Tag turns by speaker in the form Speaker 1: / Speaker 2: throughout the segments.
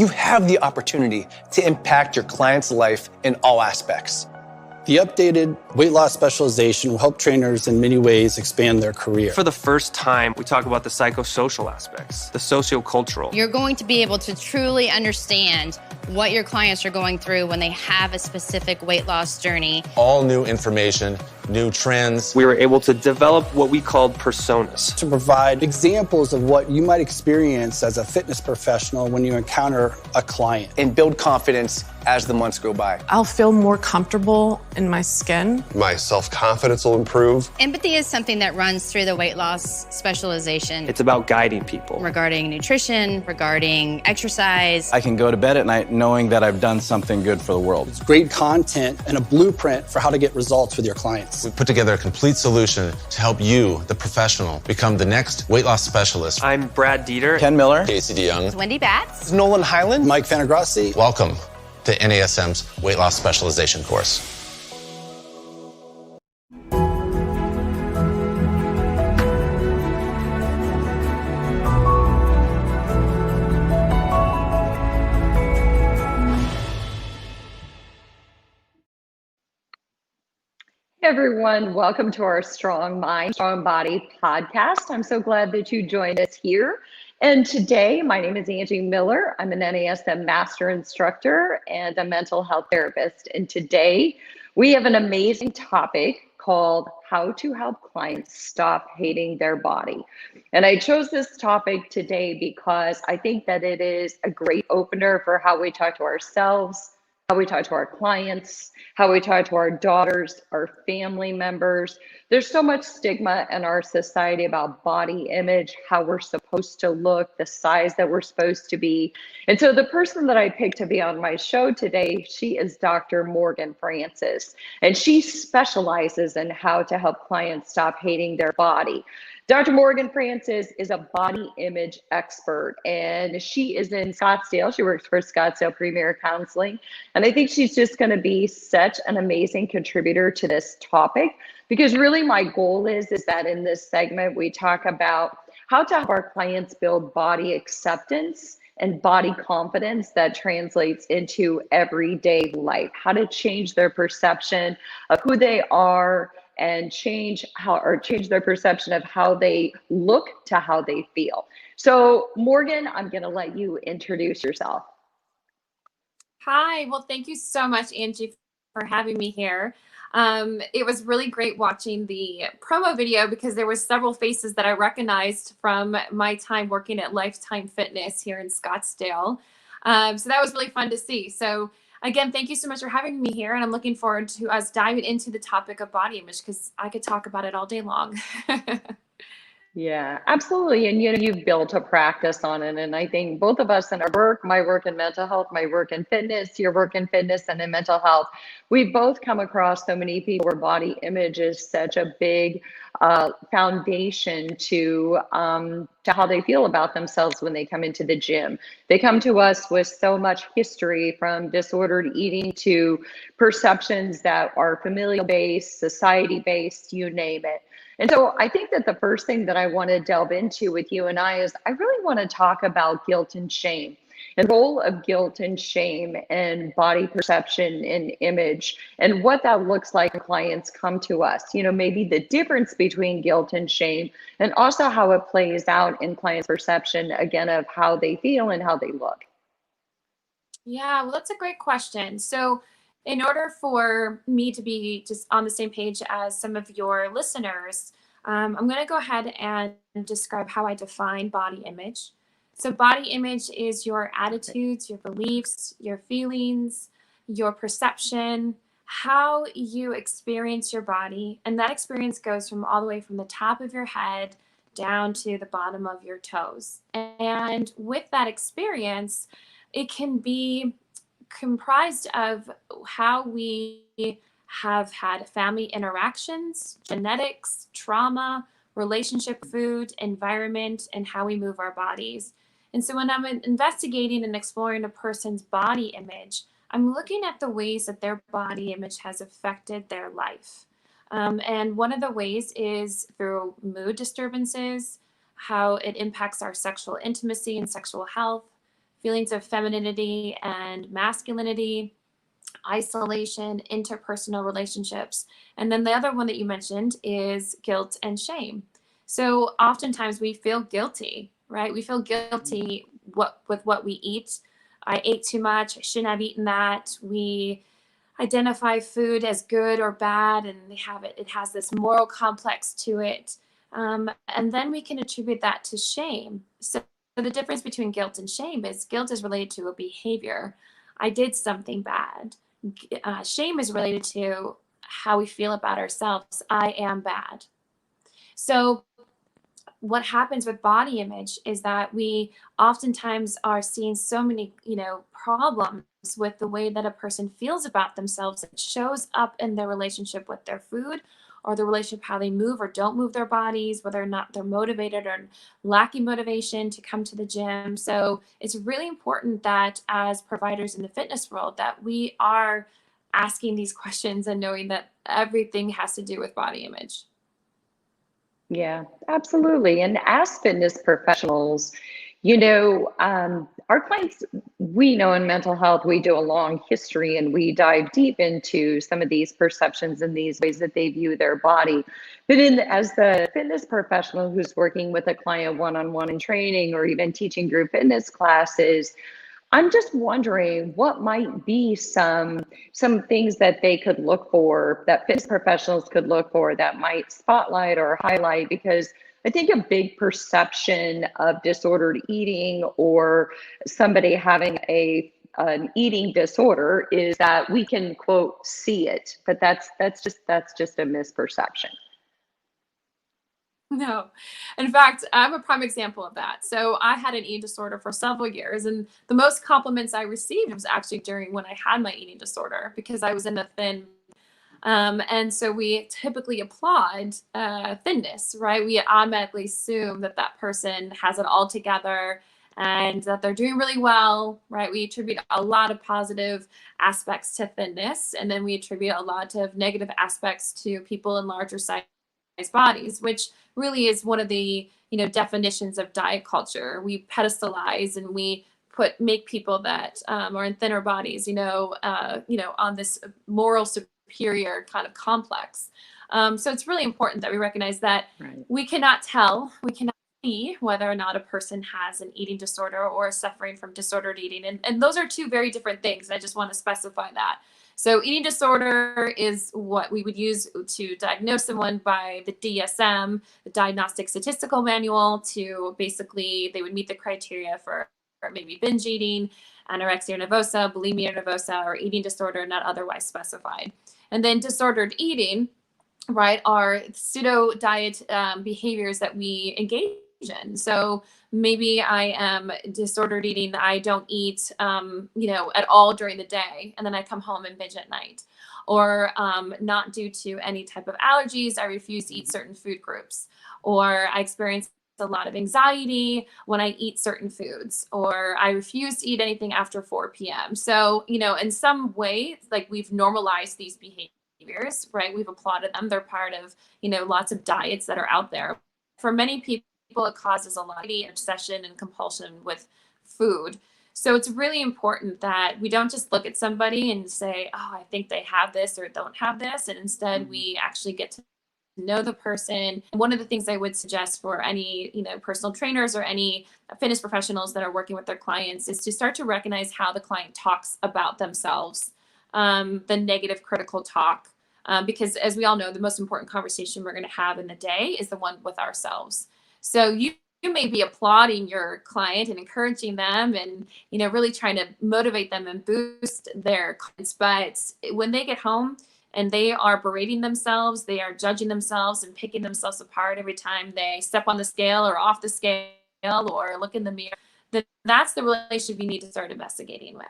Speaker 1: you have the opportunity to impact your client's life in all aspects.
Speaker 2: The updated weight loss specialization will help trainers in many ways expand their career.
Speaker 3: For the first time, we talk about the psychosocial aspects, the sociocultural.
Speaker 4: You're going to be able to truly understand what your clients are going through when they have a specific weight loss journey.
Speaker 5: All new information, new trends.
Speaker 3: We were able to develop what we called personas.
Speaker 2: To provide examples of what you might experience as a fitness professional when you encounter a client.
Speaker 1: And build confidence as the months go by.
Speaker 6: I'll feel more comfortable in my skin.
Speaker 7: My self-confidence will improve.
Speaker 4: Empathy is something that runs through the weight loss specialization.
Speaker 3: It's about guiding people.
Speaker 4: Regarding nutrition, regarding exercise.
Speaker 8: I can go to bed at night knowing that I've done something good for the world.
Speaker 2: It's great content and a blueprint for how to get results with your clients.
Speaker 5: We put together a complete solution to help you, the professional, become the next weight loss specialist.
Speaker 3: I'm Brad Dieter.
Speaker 8: Ken Miller.
Speaker 7: Casey DeYoung.
Speaker 4: Wendy Batts.
Speaker 1: Nolan Highland.
Speaker 2: Mike Fantagrassi.
Speaker 5: Welcome to NASM's Weight Loss Specialization course.
Speaker 9: Hey everyone, welcome to our Strong Mind, Strong Body podcast. I'm so glad that you joined us here. And today, my name is Angie Miller. I'm an NASM Master Instructor and a mental health therapist. And today, we have an amazing topic called How to Help Clients Stop Hating Their Body. And I chose this topic today because I think that it is a great opener for how we talk to ourselves, how we talk to our clients, how we talk to our daughters, our family members. There's so much stigma in our society about body image, how we're supposed to look, the size that we're supposed to be. And so the person that I picked to be on my show today, she is Dr. Morgan Francis, and she specializes in how to help clients stop hating their body. Dr. Morgan Francis is a body image expert, and she is in Scottsdale. She works for Scottsdale Premier Counseling, and I think she's just going to be such an amazing contributor to this topic, because really my goal is that in this segment, we talk about how to help our clients build body acceptance and body confidence that translates into everyday life, how to change their perception of who they are and change their perception of how they look to how they feel. So Morgan, I'm going to let you introduce yourself.
Speaker 10: Hi, well, thank you so much, Angie, for having me here. It was really great watching the promo video because there were several faces that I recognized from my time working at Lifetime Fitness here in Scottsdale. So that was really fun to see. So again, thank you so much for having me here. And I'm looking forward to us diving into the topic of body image because I could talk about it all day long.
Speaker 9: Yeah, absolutely. And you've built a practice on it. And I think both of us in our work, my work in mental health, my work in fitness, your work in fitness and in mental health, we've both come across so many people where body image is such a big foundation to how they feel about themselves when they come into the gym. They come to us with so much history, from disordered eating to perceptions that are familial based, society based, you name it. And so I think that the first thing that I want to delve into with you and I is I really want to talk about guilt and shame, and the role of guilt and shame and body perception and image, and what that looks like when clients come to us. You know, maybe the difference between guilt and shame, and also how it plays out in clients' perception, again, of how they feel and how they look.
Speaker 10: Yeah, well, that's a great question. So in order for me to be just on the same page as some of your listeners, I'm going to go ahead and describe how I define body image. So body image is your attitudes, your beliefs, your feelings, your perception, how you experience your body. And that experience goes from all the way from the top of your head down to the bottom of your toes. And with that experience, it can be comprised of how we have had family interactions, genetics, trauma, relationship, food, environment, and how we move our bodies. And so when I'm investigating and exploring a person's body image, I'm looking at the ways that their body image has affected their life. And one of the ways is through mood disturbances, how it impacts our sexual intimacy and sexual health, feelings of femininity and masculinity, isolation, interpersonal relationships. And then the other one that you mentioned is guilt and shame. So oftentimes we feel guilty, right? We feel guilty with what we eat. I ate too much. I shouldn't have eaten that. We identify food as good or bad, and it has this moral complex to it. And then we can attribute that to shame. So the difference between guilt and shame is guilt is related to a behavior. I did something bad. Shame is related to how we feel about ourselves. I am bad. So what happens with body image is that we oftentimes are seeing so many, problems with the way that a person feels about themselves. It shows up in their relationship with their food, or the relationship how they move or don't move their bodies, whether or not they're motivated or lacking motivation to come to the gym. So it's really important that as providers in the fitness world that we are asking these questions and knowing that everything has to do with body image.
Speaker 9: Yeah, absolutely. And as fitness professionals, our clients, we know in mental health, we do a long history and we dive deep into some of these perceptions and these ways that they view their body. But as the fitness professional who's working with a client one-on-one in training or even teaching group fitness classes, I'm just wondering what might be some things that they could look for, that fitness professionals could look for, that might spotlight or highlight, because I think a big perception of disordered eating or somebody having an eating disorder is that we can, quote, see it, but that's just a misperception.
Speaker 10: No. In fact, I'm a prime example of that. So I had an eating disorder for several years, and the most compliments I received was actually during when I had my eating disorder, because I was in a thin. And so we typically applaud thinness, right? We automatically assume that that person has it all together and that they're doing really well, right? We attribute a lot of positive aspects to thinness, and then we attribute a lot of negative aspects to people in larger size bodies, which really is one of the definitions of diet culture. We pedestalize and we make people that are in thinner bodies, on this moral superior kind of complex. So it's really important that we recognize that we cannot see whether or not a person has an eating disorder or is suffering from disordered eating. And those are two very different things. I just want to specify that. So eating disorder is what we would use to diagnose someone by the DSM, the Diagnostic Statistical Manual, to basically they would meet the criteria for maybe binge eating, anorexia nervosa, bulimia nervosa, or eating disorder not otherwise specified. And then disordered eating, right, are pseudo diet behaviors that we engage in. So maybe I am disordered eating. I don't eat, at all during the day, and then I come home and binge at night. Or not due to any type of allergies, I refuse to eat certain food groups. Or I experience a lot of anxiety when I eat certain foods, or I refuse to eat anything after 4 p.m. So, in some way, like we've normalized these behaviors, right? We've applauded them. They're part of, lots of diets that are out there. For many people, it causes a lot of obsession and compulsion with food. So it's really important that we don't just look at somebody and say, oh, I think they have this or don't have this. And instead we actually get to know the person. One of the things I would suggest for any, personal trainers or any fitness professionals that are working with their clients is to start to recognize how the client talks about themselves, the negative critical talk. Because as we all know, the most important conversation we're going to have in the day is the one with ourselves. So you may be applauding your client and encouraging them and, really trying to motivate them and boost their confidence. But when they get home and they are berating themselves, they are judging themselves and picking themselves apart every time they step on the scale or off the scale or look in the mirror, then that's the relationship you need to start investigating with.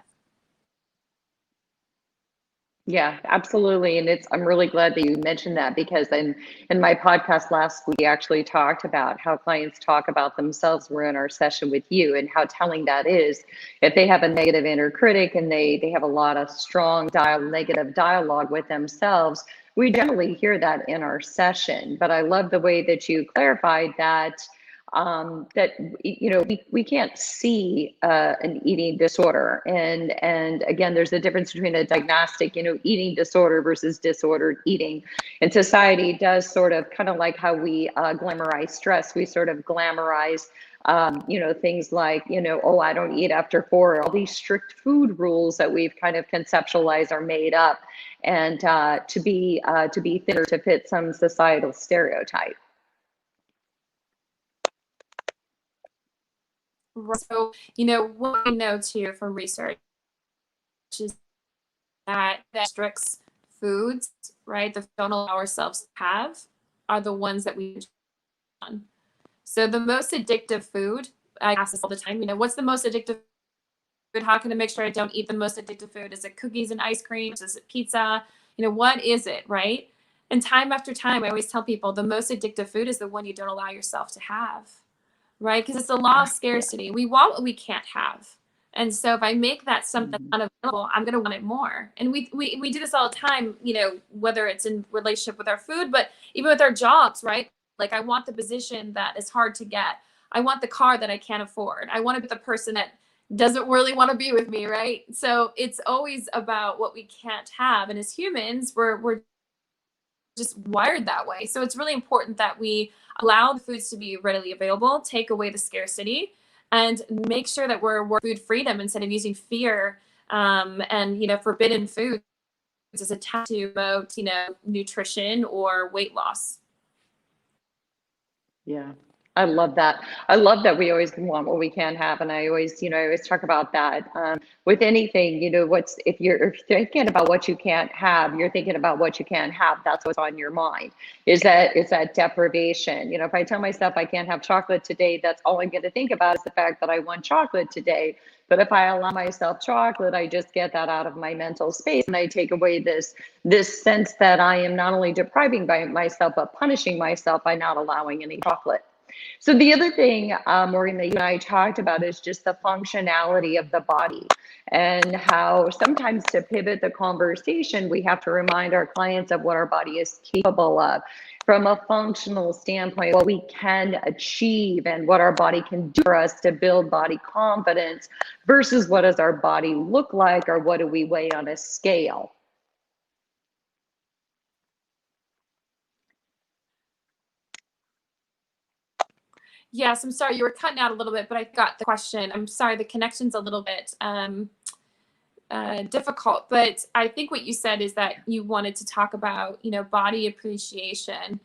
Speaker 9: Yeah, absolutely. And I'm really glad that you mentioned that, because in my podcast last week, we actually talked about how clients talk about themselves. We're in our session with you, and how telling that is if they have a negative inner critic and they have a lot of strong negative dialogue with themselves. We generally hear that in our session, but I love the way that you clarified that that we can't see an eating disorder, and again, there's a difference between a diagnostic eating disorder versus disordered eating. And society does sort of kind of like how we glamorize stress. We sort of glamorize things like, oh, I don't eat after 4. All these strict food rules that we've kind of conceptualized are made up, and to be thinner to fit some societal stereotype.
Speaker 10: So, what we know too from research is that restricts foods, right, that we don't allow ourselves to have, are the ones that we on. So the most addictive food, I ask this all the time, what's the most addictive food? How can I make sure I don't eat the most addictive food? Is it cookies and ice cream? Is it pizza? What is it, right? And time after time, I always tell people the most addictive food is the one you don't allow yourself to have, right? Because it's the law of scarcity. We want what we can't have. And so if I make that something unavailable, I'm going to want it more. And we do this all the time, whether it's in relationship with our food, but even with our jobs, right? Like, I want the position that is hard to get. I want the car that I can't afford. I want to be the person that doesn't really want to be with me, right? So it's always about what we can't have. And as humans, we're just wired that way. So it's really important that we allow the foods to be readily available, take away the scarcity, and make sure that we're food freedom instead of using fear and forbidden foods as a tactic to promote nutrition or weight loss.
Speaker 9: Yeah, I love that. I love that we always want what we can have, and I always talk about that with anything. If you're thinking about what you can't have, you're thinking about what you can have. That's what's on your mind. Is that deprivation? If I tell myself I can't have chocolate today, that's all I'm going to think about is the fact that I want chocolate today. But if I allow myself chocolate, I just get that out of my mental space, and I take away this sense that I am not only depriving by myself, but punishing myself by not allowing any chocolate. So the other thing, Maureen, that you and I talked about is just the functionality of the body, and how sometimes to pivot the conversation, we have to remind our clients of what our body is capable of from a functional standpoint, what we can achieve and what our body can do for us to build body confidence versus what does our body look like, or what do we weigh on a scale.
Speaker 10: Yes, I'm sorry, you were cutting out a little bit, but I got the question. I'm sorry, the connection's a little bit difficult, but I think what you said is that you wanted to talk about, body appreciation.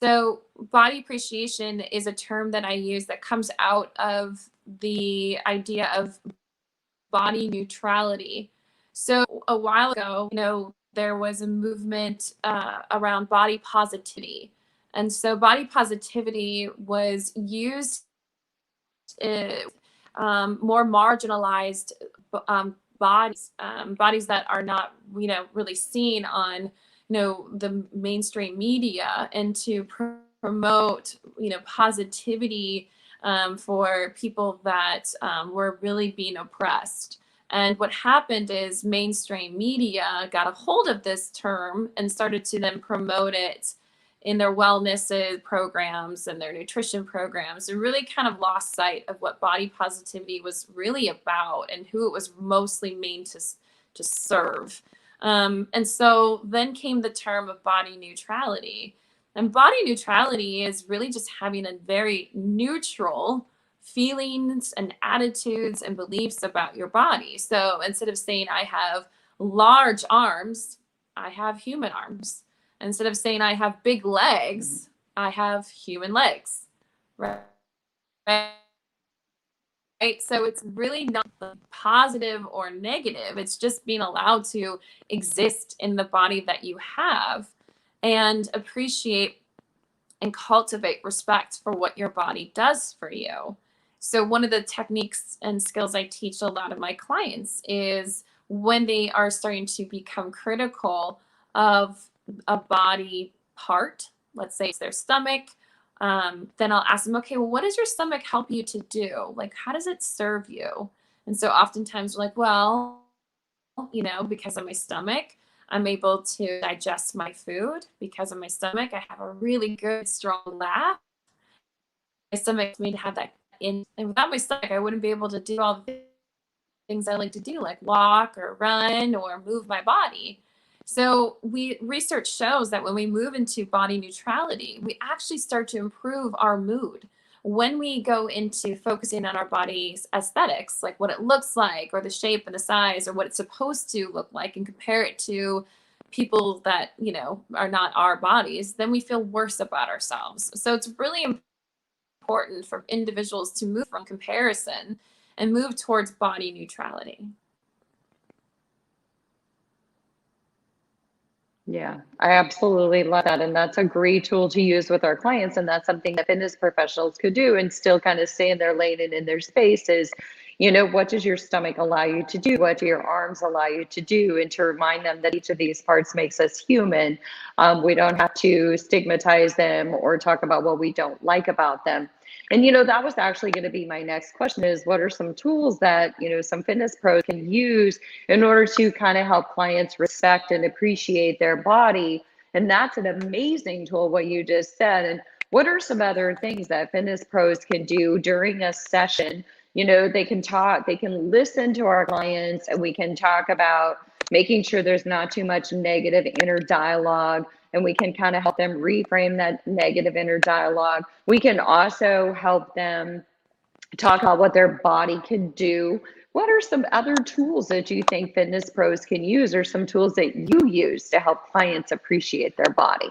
Speaker 10: So body appreciation is a term that I use that comes out of the idea of body neutrality. So a while ago, there was a movement around body positivity. And so body positivity was used more marginalized bodies that are not, really seen on, the mainstream media, and to promote, positivity for people that were really being oppressed. And what happened is mainstream media got a hold of this term and started to then promote it in their wellness programs and their nutrition programs, and really kind of lost sight of what body positivity was really about and who it was mostly meant to serve. And so then came the term of body neutrality. And body neutrality is really just having a very neutral feelings and attitudes and beliefs about your body. So instead of saying I have large arms, I have human arms. Instead of saying I have big legs, I have human legs, right? So it's really not positive or negative. It's just being allowed to exist in the body that you have, and appreciate and cultivate respect for what your body does for you. So one of the techniques and skills I teach a lot of my clients is when they are starting to become critical of a body part, let's say it's their stomach, then I'll ask them, okay, well, what does your stomach help you to do? Like, how does it serve you? And so oftentimes we're like, well, because of my stomach, I'm able to digest my food. Because of my stomach, I have a really good, strong laugh. stomach made to have that in, and without my stomach, I wouldn't be able to do all the things I like to do, like walk or run or move my body. So research shows that when we move into body neutrality, we actually start to improve our mood. When we go into focusing on our body's aesthetics, like what it looks like, or the shape and the size, or what it's supposed to look like, and compare it to people that, you know, are not our bodies, then we feel worse about ourselves. So it's really important for individuals to move from comparison and move towards body neutrality.
Speaker 9: Yeah, I absolutely love that. And that's a great tool to use with our clients. And that's something that fitness professionals could do and still kind of stay in their lane and in their space is, you know, what does your stomach allow you to do? What do your arms allow you to do? And to remind them that each of these parts makes us human. We don't have to stigmatize them or talk about what we don't like about them. And, you know, that was actually going to be my next question is what are some tools that, you know, some fitness pros can use in order to kind of help clients respect and appreciate their body? And that's an amazing tool, what you just said. And what are some other things that fitness pros can do during a session? You know, they can talk, they can listen to our clients, and we can talk about making sure there's not too much negative inner dialogue. And we can kind of help them reframe that negative inner dialogue. We can also help them talk about what their body can do. What are some other tools that you think fitness pros can use, or some tools that you use to help clients appreciate their body?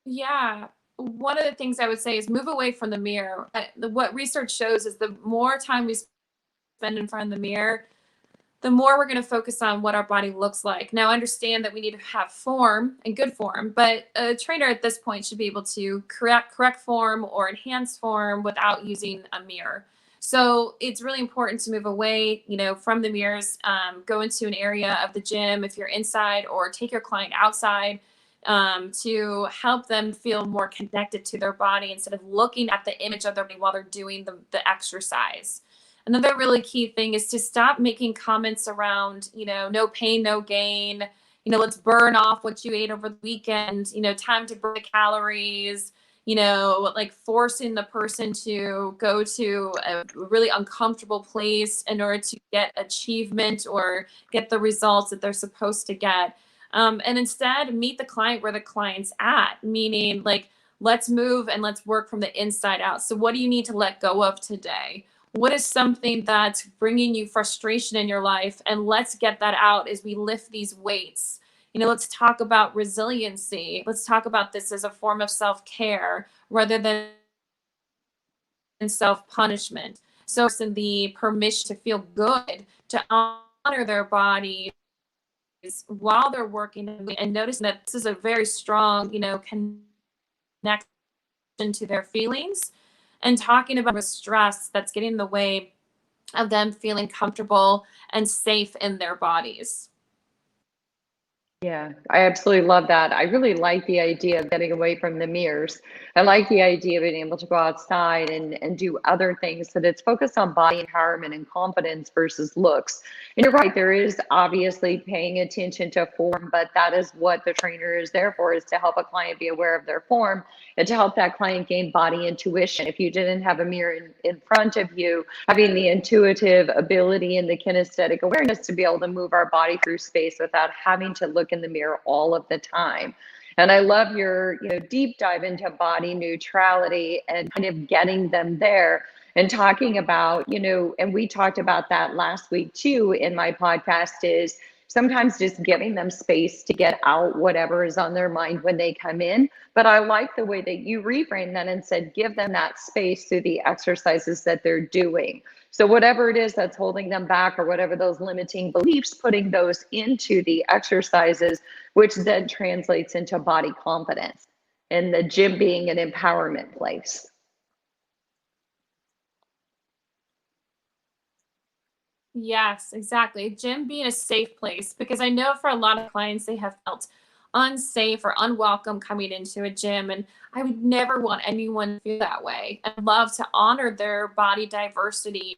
Speaker 10: Yeah. One of the things I would say is move away from the mirror. What research shows is the more time we spend in front of the mirror, the more we're going to focus on what our body looks like. Now, understand that we need to have form and good form, but a trainer at this point should be able to correct form or enhance form without using a mirror. So it's really important to move away, you know, from the mirrors, go into an area of the gym if you're inside, or take your client outside to help them feel more connected to their body instead of looking at the image of their body while they're doing the exercise. Another really key thing is to stop making comments around, you know, no pain, no gain, you know, let's burn off what you ate over the weekend, you know, time to burn the calories, you know, like forcing the person to go to a really uncomfortable place in order to get achievement or get the results that they're supposed to get. And instead meet the client where the client's at, meaning like, let's move and let's work from the inside out. So what do you need to let go of today? What is something that's bringing you frustration in your life? And let's get that out as we lift these weights. You know, let's talk about resiliency. Let's talk about this as a form of self-care rather than self-punishment. So it's in the permission to feel good, to honor their body while they're working, and noticing that this is a very strong, you know, connection to their feelings, and talking about the stress that's getting in the way of them feeling comfortable and safe in their bodies.
Speaker 9: Yeah, I absolutely love that. I really like the idea of getting away from the mirrors. I like the idea of being able to go outside and do other things, that it's focused on body empowerment and confidence versus looks. And you're right, there is obviously paying attention to form, but that is what the trainer is there for, is to help a client be aware of their form and to help that client gain body intuition. If you didn't have a mirror in front of you, having the intuitive ability and the kinesthetic awareness to be able to move our body through space without having to look in the mirror all of the time. And I love your, you know, deep dive into body neutrality and kind of getting them there and talking about, you know, and we talked about that last week too in my podcast, is sometimes just giving them space to get out whatever is on their mind when they come in. But I like the way that you reframed that and said, give them that space through the exercises that they're doing. So whatever it is that's holding them back, or whatever those limiting beliefs, putting those into the exercises, which then translates into body confidence, and the gym being an empowerment place.
Speaker 10: Yes, exactly. Gym being a safe place, because I know for a lot of clients, they have felt unsafe or unwelcome coming into a gym. And I would never want anyone to feel that way. I love to honor their body diversity,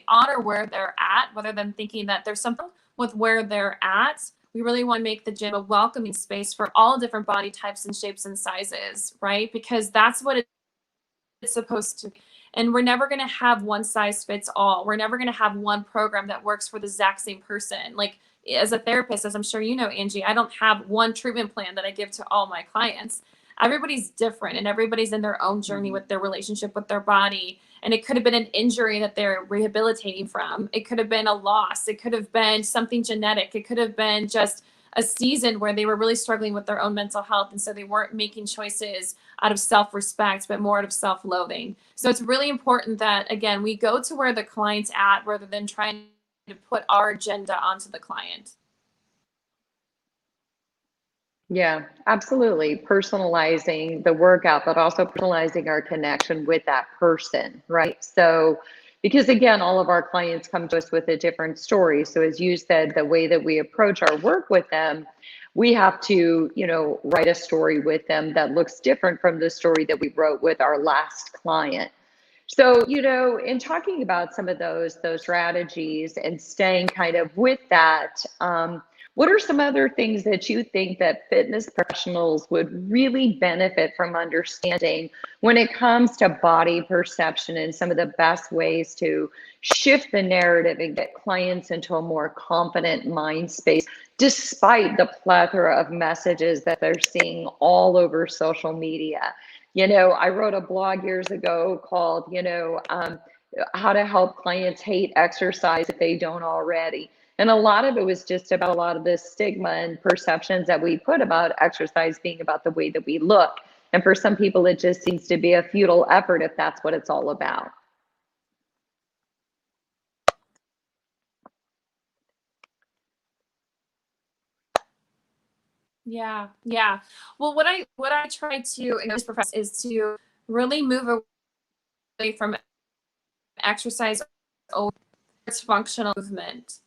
Speaker 10: honor where they're at, rather than thinking that there's something with where they're at. We really want to make the gym a welcoming space for all different body types and shapes and sizes, right? Because that's what it's supposed to be. And we're never going to have one size fits all. We're never going to have one program that works for the exact same person. Like, as a therapist, as I'm sure you know, Angie, I don't have one treatment plan that I give to all my clients. Everybody's different and everybody's in their own journey with their relationship with their body. And it could have been an injury that they're rehabilitating from. It could have been a loss. It could have been something genetic. It could have been just a season where they were really struggling with their own mental health. And so they weren't making choices out of self-respect, but more out of self-loathing. So it's really important that, again, we go to where the client's at rather than trying to put our agenda onto the client.
Speaker 9: Yeah, absolutely. Personalizing the workout, but also personalizing our connection with that person, right? So, because again, all of our clients come to us with a different story. So as you said, the way that we approach our work with them, we have to, write a story with them that looks different from the story that we wrote with our last client. So, in talking about some of those strategies and staying kind of with that, what are some other things that you think that fitness professionals would really benefit from understanding when it comes to body perception and some of the best ways to shift the narrative and get clients into a more confident mind space, despite the plethora of messages that they're seeing all over social media? I wrote a blog years ago called, how to help clients hate exercise if they don't already. And a lot of it was just about a lot of the stigma and perceptions that we put about exercise being about the way that we look. And for some people, it just seems to be a futile effort if that's what it's all about.
Speaker 10: Yeah. Well, what I try to in this profession is to really move away from exercise towards functional movement,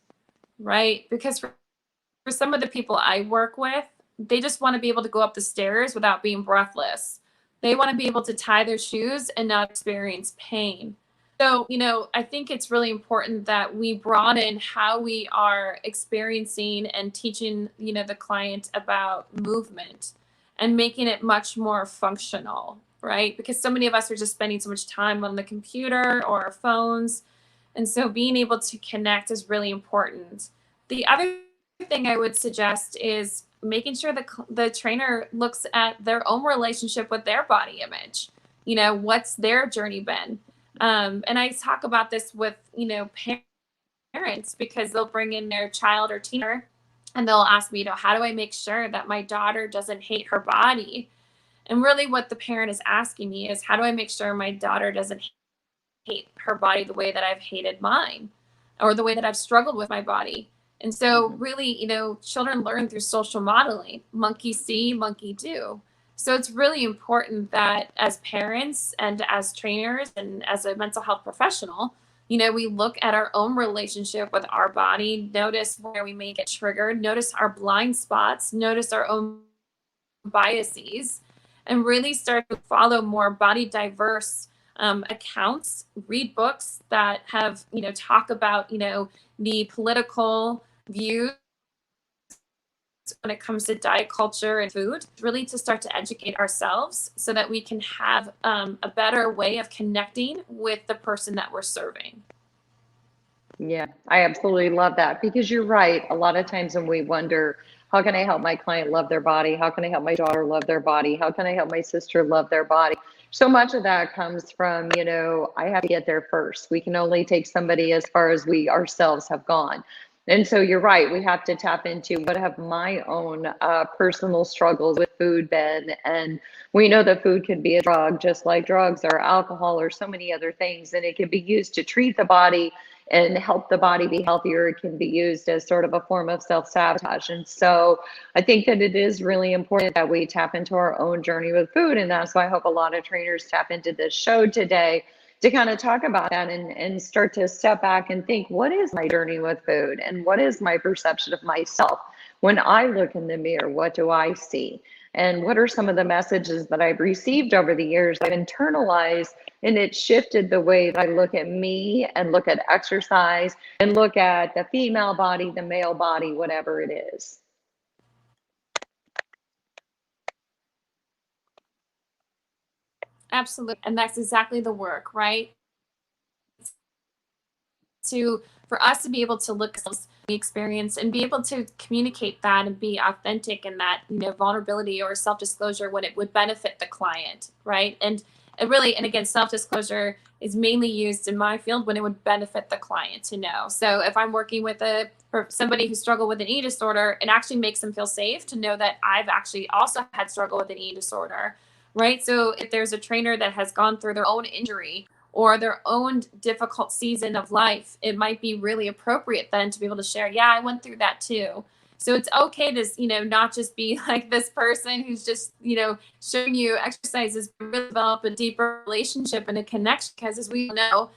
Speaker 10: right? Because for some of the people I work with, they just want to be able to go up the stairs without being breathless. They want to be able to tie their shoes and not experience pain. So, I think it's really important that we broaden how we are experiencing and teaching, the client about movement and making it much more functional, right? Because so many of us are just spending so much time on the computer or our phones. And so being able to connect is really important. The other thing I would suggest is making sure the trainer looks at their own relationship with their body image. What's their journey been? And I talk about this with, parents, because they'll bring in their child or teenager and they'll ask me, how do I make sure that my daughter doesn't hate her body? And really what the parent is asking me is, how do I make sure my daughter doesn't hate her body the way that I've hated mine, or the way that I've struggled with my body? And so really, children learn through social modeling. Monkey see, monkey do. So it's really important that as parents and as trainers and as a mental health professional, we look at our own relationship with our body, notice where we may get triggered, notice our blind spots, notice our own biases, and really start to follow more body diverse accounts, read books that have, talk about, the political views when it comes to diet culture and food, really to start to educate ourselves so that we can have a better way of connecting with the person that we're serving.
Speaker 9: Yeah, I absolutely love that, because you're right. A lot of times when we wonder, how can I help my client love their body? How can I help my daughter love their body? How can I help my sister love their body? So much of that comes from, I have to get there first. We can only take somebody as far as we ourselves have gone. And so you're right, we have to tap into what have my own personal struggles with food been. And we know that food can be a drug, just like drugs or alcohol or so many other things. And it can be used to treat the body and help the body be healthier. It can be used as sort of a form of self-sabotage. And so I think that it is really important that we tap into our own journey with food. And that's why I hope a lot of trainers tap into this show today to kind of talk about that and start to step back and think, what is my journey with food? And what is my perception of myself? When I look in the mirror, what do I see? And what are some of the messages that I've received over the years I've internalized, and it shifted the way that I look at me and look at exercise and look at the female body, the male body, whatever it is.
Speaker 10: Absolutely. And that's exactly the work, right? For us to be able to look at the experience and be able to communicate that and be authentic in that, vulnerability or self-disclosure when it would benefit the client, right? And it really, and again, self-disclosure is mainly used in my field when it would benefit the client to know. So if I'm working with somebody who struggled with an eating disorder, it actually makes them feel safe to know that I've actually also had struggle with an eating disorder, right? So if there's a trainer that has gone through their own injury or their own difficult season of life, it might be really appropriate then to be able to share, yeah, I went through that too. So it's okay to, not just be like this person who's just, showing you exercises, but really develop a deeper relationship and a connection. Because as we know,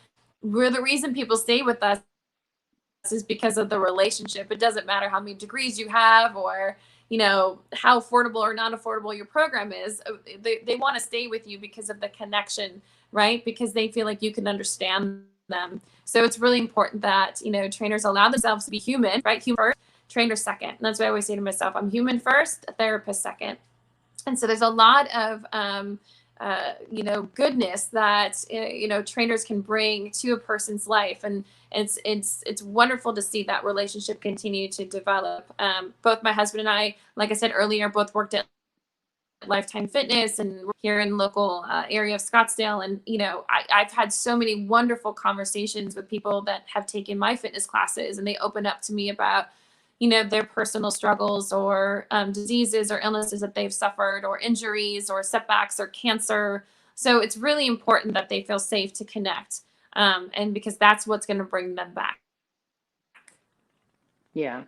Speaker 10: we're the reason people stay with us is because of the relationship. It doesn't matter how many degrees you have or, how affordable or not affordable your program is. They want to stay with you because of the connection, right? Because they feel like you can understand them. So it's really important that, trainers allow themselves to be human, right? Human first, trainer second. And that's what I always say to myself. I'm human first, a therapist second. And so there's a lot of, goodness that, trainers can bring to a person's life. And it's wonderful to see that relationship continue to develop. Both my husband and I, like I said earlier, both worked at Lifetime Fitness and we're here in local area of Scottsdale. And, I've had so many wonderful conversations with people that have taken my fitness classes, and they open up to me about, their personal struggles or diseases or illnesses that they've suffered or injuries or setbacks or cancer. So it's really important that they feel safe to connect. And because that's what's going to bring them back.
Speaker 9: Yeah.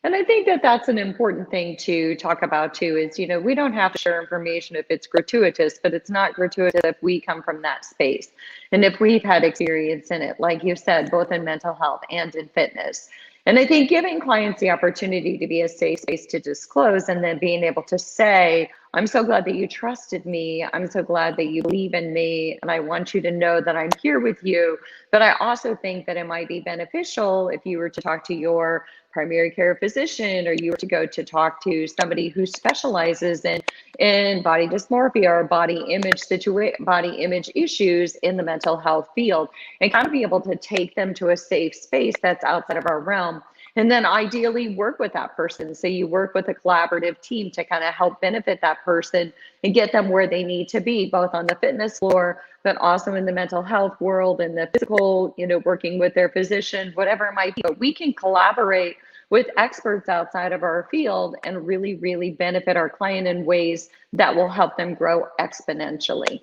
Speaker 9: And I think that that's an important thing to talk about too, is, we don't have to share information if it's gratuitous, but it's not gratuitous if we come from that space. And if we've had experience in it, like you said, both in mental health and in fitness. And I think giving clients the opportunity to be a safe space to disclose, and then being able to say, I'm so glad that you trusted me. I'm so glad that you believe in me. And I want you to know that I'm here with you. But I also think that it might be beneficial if you were to talk to your primary care physician, or you were to go to talk to somebody who specializes in body dysmorphia or body image issues in the mental health field, and kind of be able to take them to a safe space that's outside of our realm. And then ideally work with that person. So you work with a collaborative team to kind of help benefit that person and get them where they need to be, both on the fitness floor, but also in the mental health world and the physical, working with their physician, whatever it might be. But we can collaborate with experts outside of our field and really, really benefit our client in ways that will help them grow exponentially.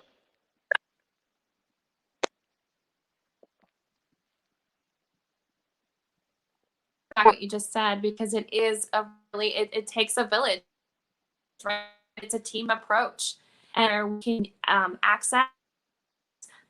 Speaker 10: What you just said, because it is it takes a village, right? It's a team approach, and we can access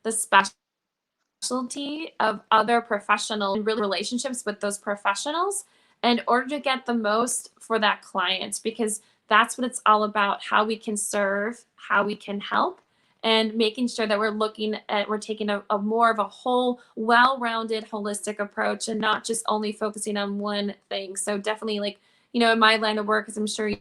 Speaker 10: the specialty of other professionals and really relationships with those professionals in order to get the most for that client, because that's what it's all about: how we can serve, how we can help, and making sure that we're taking a more of a whole, well-rounded, holistic approach, and not just only focusing on one thing. So definitely, in my line of work, as I'm sure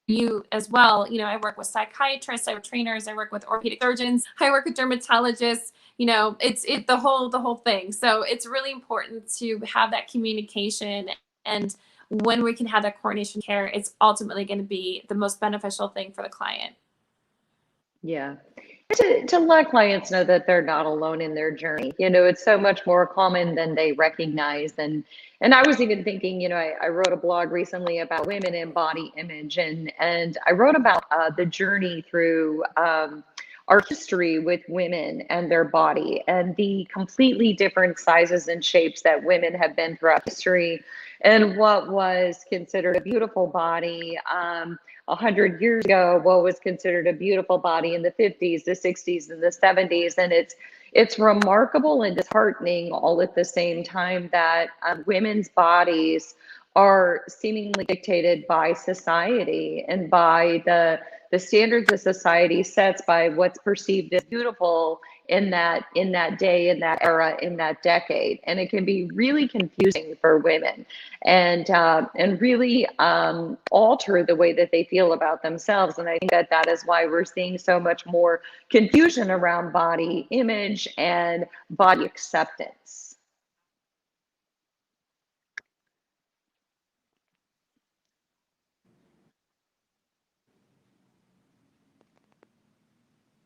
Speaker 10: you as well, I work with psychiatrists, I work with trainers, I work with orthopedic surgeons, I work with dermatologists, it's the whole thing. So it's really important to have that communication, and when we can have that coordination care, it's ultimately going to be the most beneficial thing for the client.
Speaker 9: Yeah. To let clients know that they're not alone in their journey. It's so much more common than they recognize. And I was even thinking, I wrote a blog recently about women in body image, and I wrote about the journey through our history with women and their body, and the completely different sizes and shapes that women have been throughout history, and what was considered a beautiful body 100 years ago, what was considered a beautiful body in the 50s, the 60s, and the 70s. And it's remarkable and disheartening all at the same time that women's bodies are seemingly dictated by society and by the standards that society sets by what's perceived as beautiful in that day, in that era, in that decade. And it can be really confusing for women and really alter the way that they feel about themselves. And I think that that is why we're seeing so much more confusion around body image and body acceptance.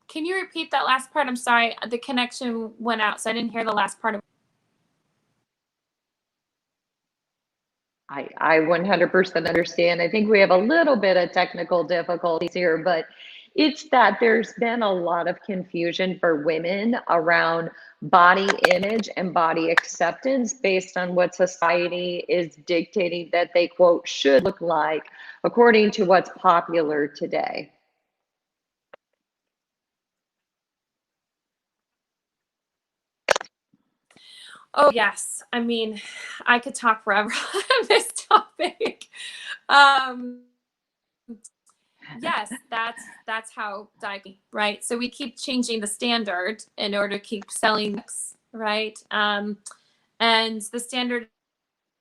Speaker 10: Can you repeat that last part? I'm sorry, the connection went out, so I didn't hear the last part of.
Speaker 9: I 100% understand. I think we have a little bit of technical difficulties here, but it's that there's been a lot of confusion for women around body image and body acceptance based on what society is dictating that they, quote, should look like according to what's popular today.
Speaker 10: Oh, yes. I mean, I could talk forever on this topic. Yes, that's how diet, right? So we keep changing the standard in order to keep selling, right? And the standard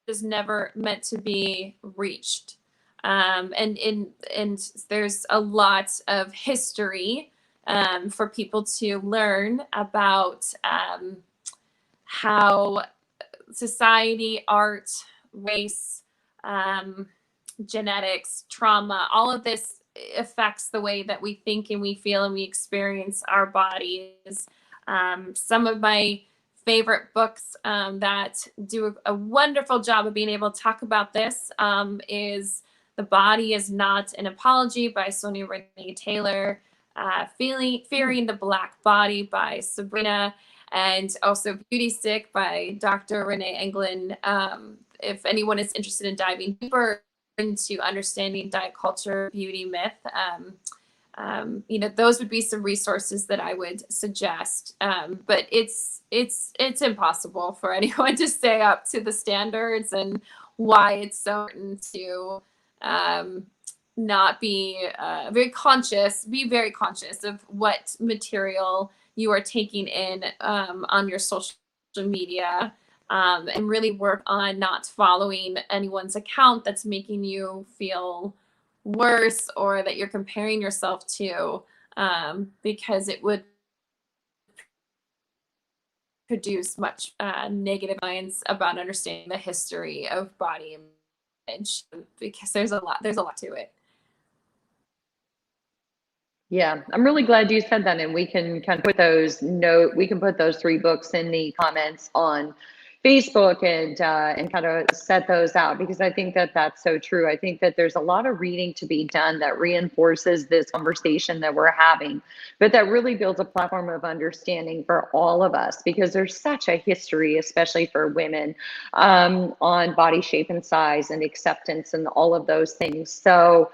Speaker 10: is never meant to be reached. And there's a lot of history for people to learn about how society, art, race, genetics, trauma, all of this affects the way that we think and we feel and we experience our bodies. Some of my favorite books that do a wonderful job of being able to talk about this is The Body is Not an Apology by Sonia Renee Taylor, Fearing the Black Body by Sabrina, and also Beauty Sick by Dr. Renee Englund. If anyone is interested in diving deeper into understanding diet culture, beauty myth, those would be some resources that I would suggest. But it's impossible for anyone to stay up to the standards, and why it's so important to not be very conscious of what material you are taking in on your social media, and really work on not following anyone's account that's making you feel worse or that you're comparing yourself to, because it would produce much negative minds about understanding the history of body image, because there's a lot to it.
Speaker 9: Yeah, I'm really glad you said that, and we can kind of put those 3 books in the comments on Facebook and kind of set those out, because I think that that's so true. I think that there's a lot of reading to be done that reinforces this conversation that we're having, but that really builds a platform of understanding for all of us, because there's such a history, especially for women, on body shape and size and acceptance and all of those things. So,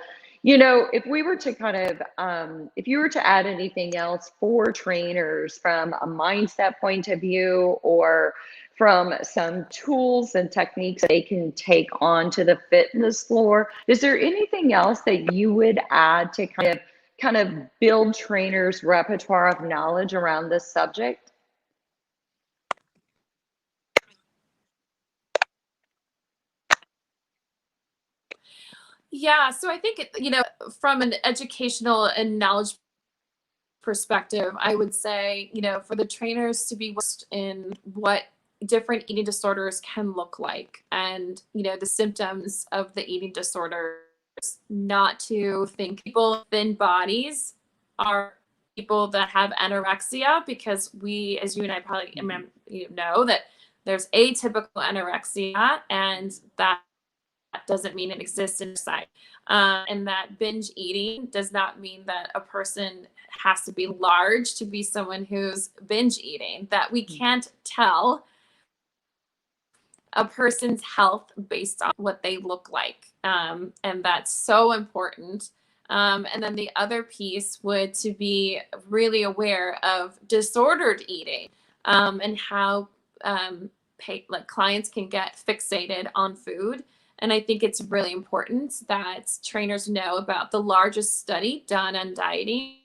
Speaker 9: if we were to kind of, if you were to add anything else for trainers from a mindset point of view, or from some tools and techniques that they can take on to the fitness floor, is there anything else that you would add to kind of build trainers' repertoire of knowledge around this subject?
Speaker 10: Yeah, so I think, from an educational and knowledge perspective, I would say, for the trainers to be versed in what different eating disorders can look like, and, the symptoms of the eating disorders, not to think people with thin bodies are people that have anorexia, because we, as you and I probably know, that there's atypical anorexia, and that doesn't mean it exists inside. And that binge eating does not mean that a person has to be large to be someone who's binge eating, that we can't tell a person's health based on what they look like. And that's so important. And then the other piece would to be really aware of disordered eating, and how clients can get fixated on food And I think it's really important that trainers know about the largest study done on dieting,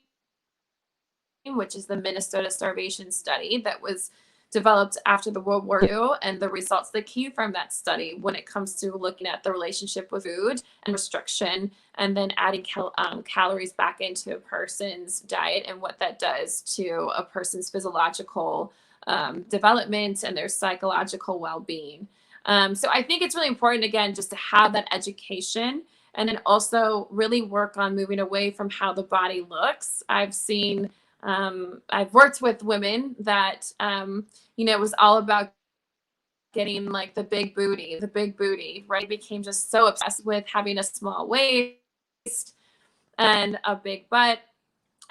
Speaker 10: which is the Minnesota Starvation Study that was developed after the World War II, and the results that came from that study when it comes to looking at the relationship with food and restriction, and then adding calories back into a person's diet and what that does to a person's physiological development and their psychological well-being. So I think it's really important, again, just to have that education, and then also really work on moving away from how the body looks. I've worked with women that, it was all about getting like the big booty, right? Became just so obsessed with having a small waist and a big butt.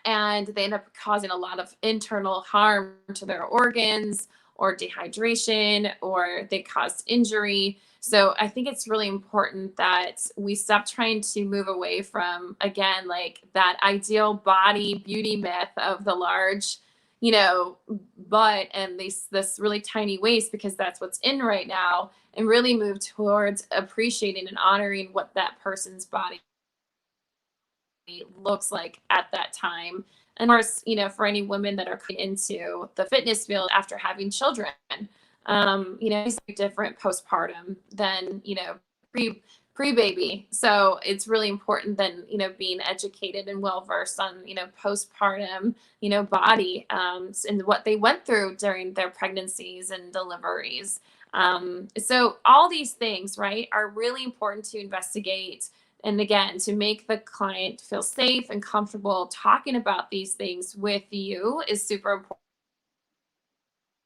Speaker 10: And they end up causing a lot of internal harm to their organs, or dehydration, or they cause injury. So I think it's really important that we stop trying to move away from, again, like that ideal body beauty myth of the large, butt and this really tiny waist, because that's what's in right now, and really move towards appreciating and honoring what that person's body looks like at that time. And of course, for any women that are coming into the fitness field after having children, it's different postpartum than, pre-baby. So it's really important then, being educated and well-versed on, postpartum, body, and what they went through during their pregnancies and deliveries. So all these things, right, are really important to investigate. And again, to make the client feel safe and comfortable talking about these things with you is super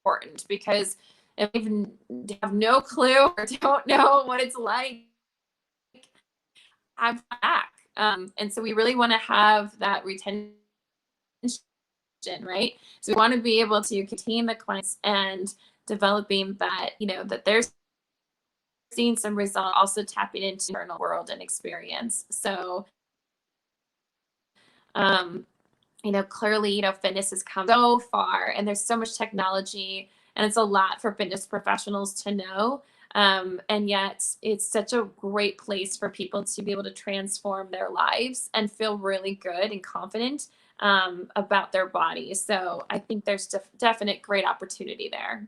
Speaker 10: important, because if you have no clue or don't know what it's like, have back. And so we really want to have that retention, right? So we want to be able to contain the clients and developing that, that there's seeing some result, also tapping into the internal world and experience. So, clearly, fitness has come so far, and there's so much technology, and it's a lot for fitness professionals to know. And yet it's such a great place for people to be able to transform their lives and feel really good and confident about their body. So I think there's definite great opportunity there.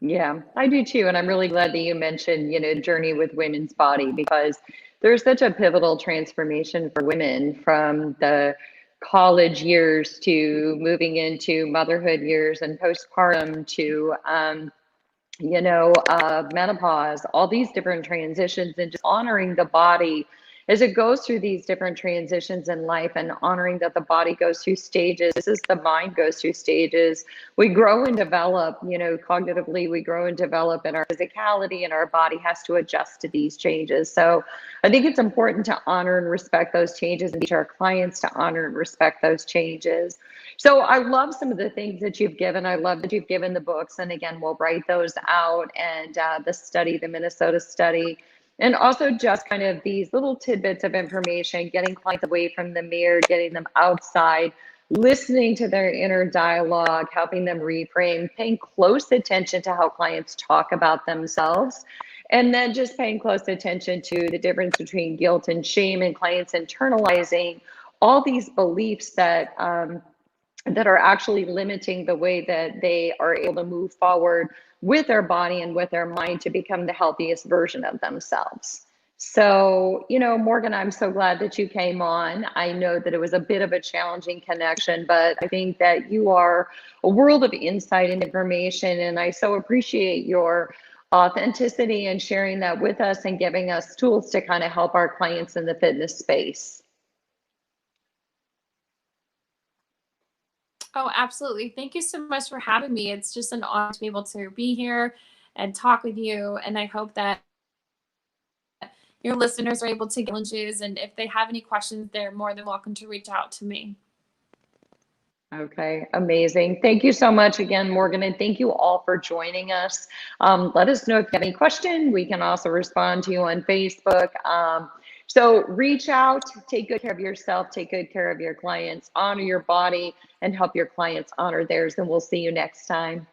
Speaker 9: Yeah, I do too. And I'm really glad that you mentioned, journey with women's body, because there's such a pivotal transformation for women from the college years to moving into motherhood years and postpartum to, menopause, all these different transitions, and just honoring the body as it goes through these different transitions in life, and honoring that the body goes through stages. This is the mind goes through stages. We grow and develop, cognitively, we grow and develop in our physicality, and our body has to adjust to these changes. So I think it's important to honor and respect those changes, and teach our clients to honor and respect those changes. So I love some of the things that you've given. I love that you've given the books. And again, we'll write those out, and the study, the Minnesota study. And also just kind of these little tidbits of information, getting clients away from the mirror, getting them outside, listening to their inner dialogue, helping them reframe, paying close attention to how clients talk about themselves, and then just paying close attention to the difference between guilt and shame, and clients internalizing all these beliefs that are actually limiting the way that they are able to move forward with their body and with their mind to become the healthiest version of themselves. So, Morgan, I'm so glad that you came on. I know that it was a bit of a challenging connection, but I think that you are a world of insight and information, and I so appreciate your authenticity and sharing that with us and giving us tools to kind of help our clients in the fitness space.
Speaker 10: Oh, absolutely. Thank you so much for having me. It's just an honor to be able to be here and talk with you. And I hope that your listeners are able to get challenges. And if they have any questions, they're more than welcome to reach out to me.
Speaker 9: Okay, amazing. Thank you so much again, Morgan. And thank you all for joining us. Let us know if you have any question. We can also respond to you on Facebook. So reach out, take good care of yourself, take good care of your clients, honor your body, and help your clients honor theirs. And we'll see you next time.